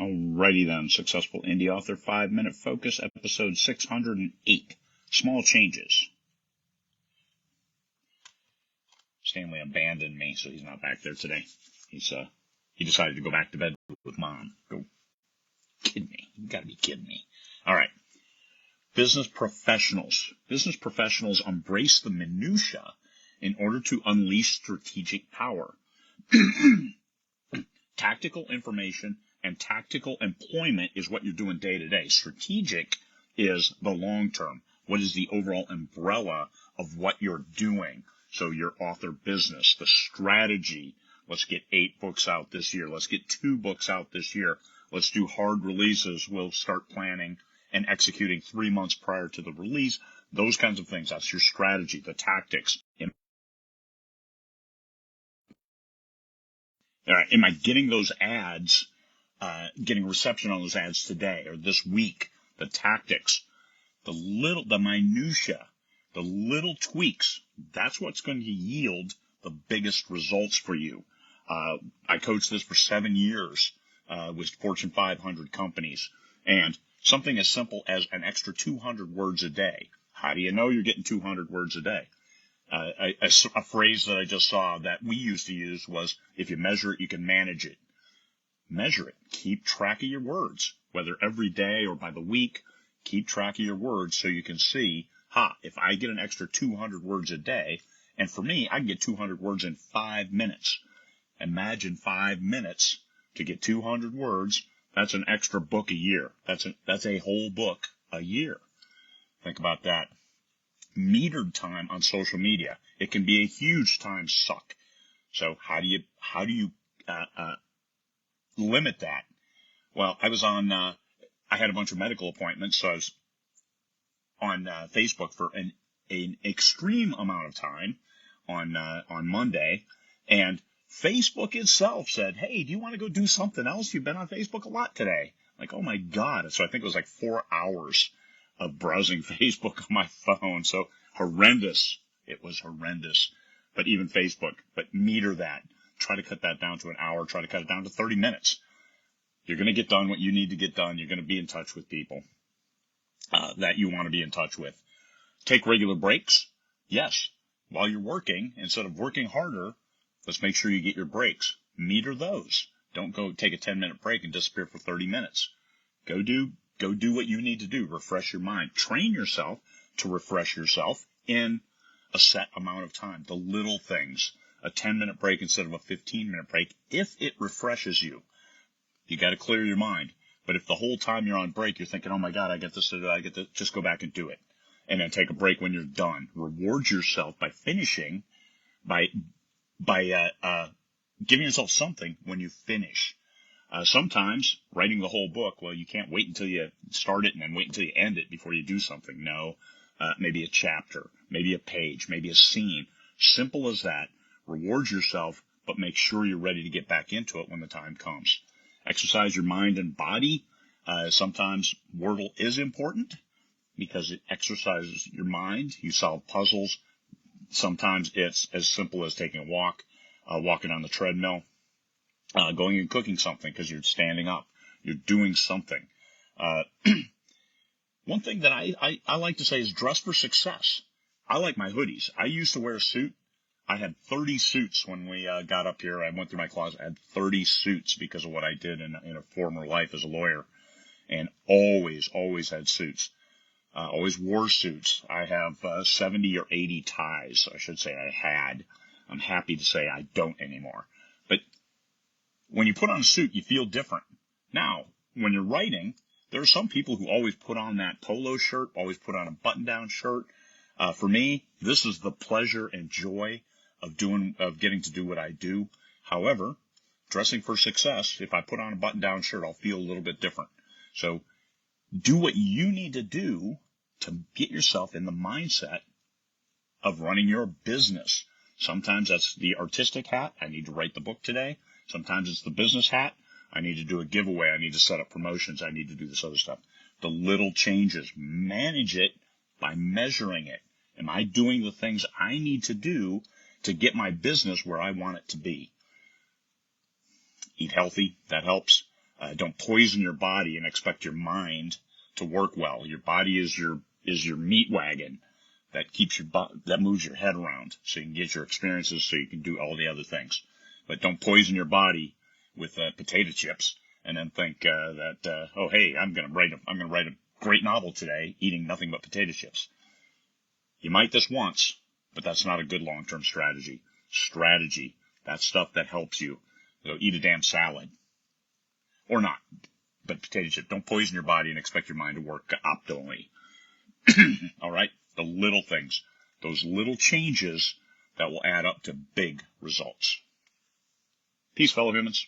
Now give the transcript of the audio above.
Alrighty then, Successful Indie Author 5-Minute Focus, episode 608, Small Changes. Stanley abandoned me, so he's not back there today. He decided to go back to bed with Mom. Go kidding me. You gotta be kidding me. Alright. Business professionals. Business professionals embrace the minutiae in order to unleash strategic power. Tactical information and tactical employment is what you're doing day to day. Strategic is the long term. What is the overall umbrella of what you're doing? So your author business, the strategy. Let's get 8 books out this year. Let's get 2 books out this year. Let's do hard releases. We'll start planning and executing 3 months prior to the release. Those kinds of things. That's your strategy, the tactics. All right, am I getting those ads, getting reception on those ads today or this week? The tactics, the minutia, the little tweaks, that's what's going to yield the biggest results for you. I coached this for 7 years with Fortune 500 companies, and something as simple as an extra 200 words a day. How do you know you're getting 200 words a day? A phrase that I just saw that we used to use was, if you measure it, you can manage it. Measure it. Keep track of your words, whether every day or by the week. Keep track of your words so you can see, if I get an extra 200 words a day, and for me, I can get 200 words in 5 minutes. Imagine 5 minutes to get 200 words. That's an extra book a year. That's a whole book a year. Think about that. Metered time on social media. It can be a huge time suck. So how do you limit that? Well, I was on, I had a bunch of medical appointments, so I was on Facebook for an extreme amount of time on Monday, and Facebook itself said, hey, do you want to go do something else? You've been on Facebook a lot today. Like, oh my God. So I think it was like 4 hours of browsing Facebook on my phone. So horrendous. It was horrendous. But even Facebook, but meter that. Try to cut that down to an hour. Try to cut it down to 30 minutes. You're going to get done what you need to get done. You're going to be in touch with people that you want to be in touch with. Take regular breaks. Yes. While you're working, instead of working harder, let's make sure you get your breaks. Meter those. Don't go take a 10-minute break and disappear for 30 minutes. Go do what you need to do. Refresh your mind. Train yourself to refresh yourself in a set amount of time. The little things. A 10-minute break instead of a 15-minute break, if it refreshes you. You got to clear your mind. But if the whole time you're on break, you're thinking, oh my God, I get this to do, I get this, just go back and do it. And then take a break when you're done. Reward yourself by finishing, by giving yourself something when you finish. Sometimes writing the whole book, well, you can't wait until you start it and then wait until you end it before you do something. No, maybe a chapter, maybe a page, maybe a scene. Simple as that. Reward yourself, but make sure you're ready to get back into it when the time comes. Exercise your mind and body. Sometimes Wordle is important because it exercises your mind. You solve puzzles. Sometimes it's as simple as taking a walk, walking on the treadmill. Going and cooking something because you're standing up. You're doing something. One thing that I like to say is dress for success. I like my hoodies. I used to wear a suit. I had 30 suits when we got up here. I went through my closet. I had 30 suits because of what I did in a former life as a lawyer. And always had suits. Always wore suits. I have 70 or 80 ties. I should say I had. I'm happy to say I don't anymore. But when you put on a suit, you feel different. Now, when you're writing, there are some people who always put on that polo shirt, always put on a button-down shirt. For me, this is the pleasure and joy of getting to do what I do. However, dressing for success, if I put on a button-down shirt, I'll feel a little bit different. So do what you need to do to get yourself in the mindset of running your business. Sometimes that's the artistic hat. I need to write the book today. Sometimes it's the business hat. I need to do a giveaway. I need to set up promotions. I need to do this other stuff. The little changes. Manage it by measuring it. Am I doing the things I need to do to get my business where I want it to be? Eat healthy. That helps. Don't poison your body and expect your mind to work well. Your body is your meat wagon that keeps that moves your head around so you can get your experiences, so you can do all the other things. But don't poison your body with potato chips and then think that oh hey, I'm gonna write a great novel today eating nothing but potato chips. You might this once, but that's not a good long-term strategy. Strategy, that's stuff that helps you. So eat a damn salad. Or not, but potato chip. Don't poison your body and expect your mind to work optimally. All right? The little things. Those little changes that will add up to big results. Peace, fellow humans.